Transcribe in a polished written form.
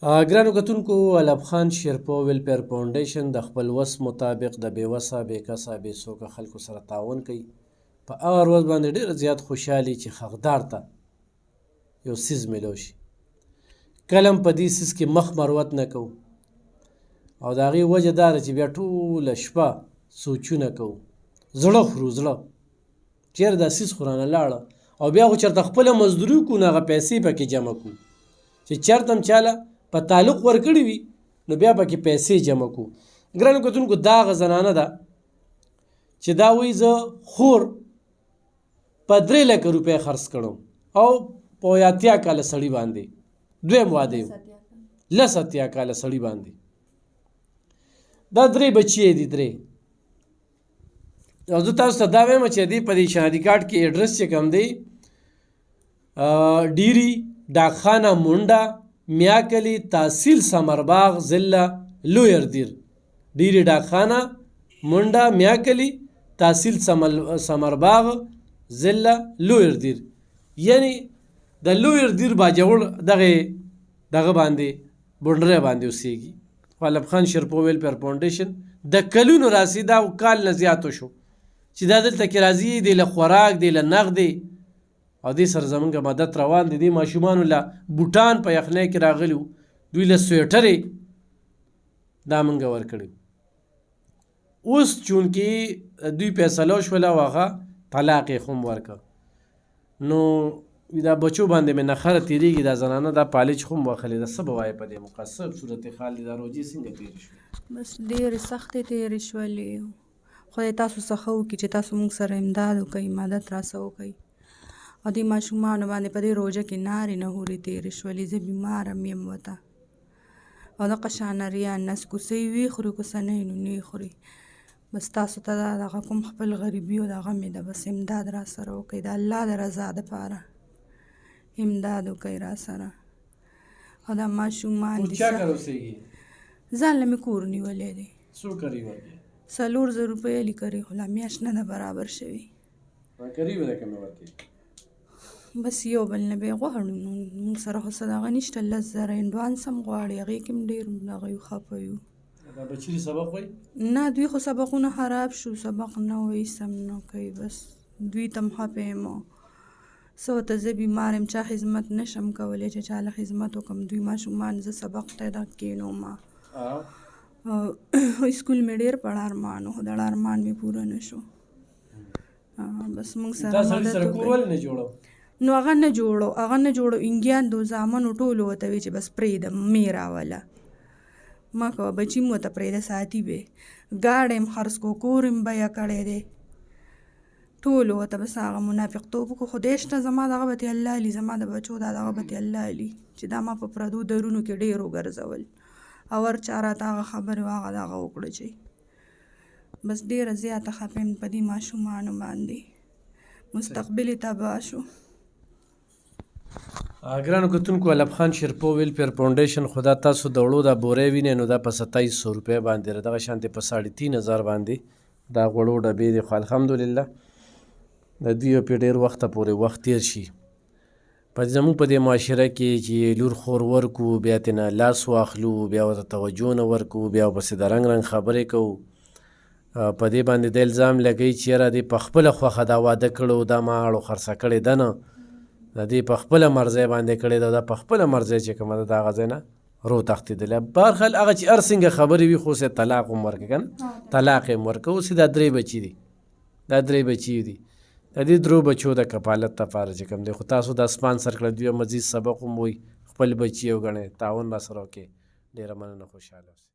ګرانو کتونکو، علب خان شیرپو ویلفیر فاونډیشن د خپل وس مطابق د بې وسه بې کسه بې څوکه خلکو سره تعاون کوي. په هغه ورځ باندې ډېر زیات خوشحالي چې حقدار ته یو څیز میلو شي. کله هم په دې څیز کې مخ مروت نه کوو او د هغې وجه دا ده چې بیا ټوله شپه سوچونه کوو، زړه خورو زړه چېرې دا څیز خو رانه لاړه، او بیا خو چېرته خپله مزدوري وکړو نو هغه پیسې پکې جمع کړو چې چېرته هم چاله په تعلق ورکړي وي نو بیا پکې پیسې جمع کړو. ګرانو کتونکو، دا هغه زنانه ده چې دا وایي زه خور په 3 لکه روپۍ خرڅ کړم او په 80 کاله سړي باندې دویم واده یو 80 کاله سړي باندې دا 3 بچی دي 3. او زه تاسو ته دا وایم چې دې په دې شناختی کارت کې ایډرس چې کوم دی ډیری ډاکخانه منډه میاکلی تحصیل سمرباغ ضلع لویر دیر. ډیری ډاکخانه منډه میاکلی تحصیل سمرباغ ضلع لویر دیر، یعنی د لویر دیر باجوړ دغه باندې بونډری باندې اوسیږي. علب خان شیرپو ویلفیر فاونډیشن د کلونو راسي، دا کال نه زیاتو شو چې دا دلته کې راځي، دی له خوراک دی له نغدې او دې سره زمونږ مدد روان دی. دې ماشومانو له بوټان په یخنۍ کې راغلي وو، دوی له سویټرې دا مونږ ورکړي. اوس چونکې دوی فیصله وشوله او هغه طلاق یې خو هم ورکړه، نو دا بچو باندې مې نخره تېرېږي. دا زنانه دا پالچ خو هم وخلې ده، څه به وایې په دې مقصر صورت حال دی؟ دا روجې څنګه تېرې شوې؟ بس ډېرې سختې تېرې شولې. خدای تاسو څخه وکړي چې تاسو موږ سره امداد وکړئ، مدد راسه وکړئ. او دې ماشومانو باندې په دې روژه کې نارې نهورې تېرې شولې. زه بیماره م یم ورته، او دغه شانه ریان نس کوسۍ وي خوري کوسنۍ نو نه خوري. بس تاسو ته دا دغه کوم خپل غریبي او دغه مې ده، بس امداد را سره وکړئ. د الله د رضا دپاره امداد وکړئ را سره. او دا ماشومان دي ځان له مې کور نیولی دی، 4,000 روپۍ علي کري، خو لا میاشت نه ده برابر شوي. بس یو بل نه به یې غواړو، موږ سره خو څه دغه نشته. 10,000 انډوانس هم غواړي، هغې کې هم ډېر دغه یو خفه یو. نه دوی خو سبقونه خراب شو، سبق نه وایي سم نه کوي، بس دوی ته هم خفه یم. څه ورته زه بیمار یم، چا خدمت نشم کولی چې چا له خدمت وکړم. دوی ماشومان زه سبق ته دغه کښېنوم. اسکول مې ډېر پړ ارمان و، خو دړ ارمان مې پوره نه شو. بس موږ سره مدد وکړئ. نو هغه نه جوړو انګیاندو زامنو ټولو ورته وی چې بس پرېږده مې راوله، ما کوه بچي مو ورته پرېږده ساتي به. ګاډی م خرڅ کو، کور م بیه کړی دی، ټولو ورته بس هغه منافقتوب وکړو. خدای شته زما دغه به تې الله علي، زما د بچو دا دغه به تې الله علي چې دا ما په پردو درونو کې ډېر وګرځول، او هر چا راته هغه خبرې و هغه دغه وکړه چې بس ډېره زیاته خفه یم په دې ماشومانو باندې. مستقبل یې تباه شو. ګرانو کتونکو، علب خان شیرپو ویلفیر فاونډیشن خو دا تاسو د وړو دا بورې وینئ نو دا په 2700 روپۍ باندې ده، دغه شانتې په 3,500 باندې دا غوړو ډبې دي. خو الحمدلله د دوی پې ډېر وخته پورې وخت تېر شي. زموږ په دې معاشره کې چې لور خور ورکو، بیا ترېنه لاس واخلو، بیا ورته توجه نه ورکو، بیا ورپسې د رنګ رنګ خبرې کوو. په دې باندې د الزام لګوي چې یاره دې په خپله خوښه دا واده کړو، دا ما اړو خرڅه کړې ده نه، د دې په خپله مرضۍ باندې کړې ده، دا په خپله مرضۍ چې کومه ده د هغه ځای نه روتښتېدلی. بهرحال هغه چې هر څنګه خبرې وي خو اوس یې طلاق هم ورکړه که نه، طلاق یې هم ورکړه. اوس دا 3 بچي دي، دا 3 بچي دي. د دې 3 بچو د کفالت لپاره چې کوم دی، خو تاسو دا سپانسر کړه، دوی مزید سبق هم وایي، خپل بچي وګڼئ، تعاون را سره وکړئ. ډېره مننه، خوشحاله اوسئ.